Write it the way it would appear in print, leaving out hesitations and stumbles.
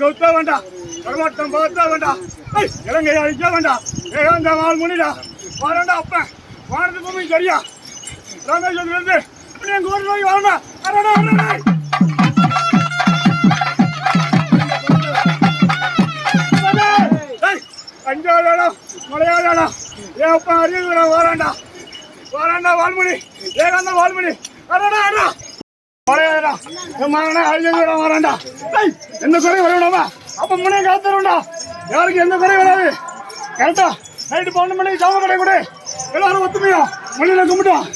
ஊத்த வேண்டாம், கருமாட்டம் பார்த்த வேண்டாம், இலங்கையை அழிக்க வேண்டாம், ஏகாந்த வாழ் முனிடா வாரண்டா அப்ப வானத்து பூமி சரியா ராமேஸ்வரத்துலேருந்து எங்க ஊர் நோய் வரணும். அஞ்சாவது இடம் மலையாள இடம் ஏன் அப்பா அறிவுரை வாராண்டா வாராண்டா வாழ்மொழி ஏகாந்த வாழ்மொழி வரடா அடா மலையாள என் மகனே அறிவுரை வாராண்டா. எந்த குறையும் வரணுமா அப்ப முன்னே காத்துருண்டா, யாருக்கு எந்த குறையும் வராது. கரெக்டா நைட்டு 12 மணிக்கு சாம கடை கூட எல்லாரும் ஒத்துமையா மொழியில கும்பிட்டோம்.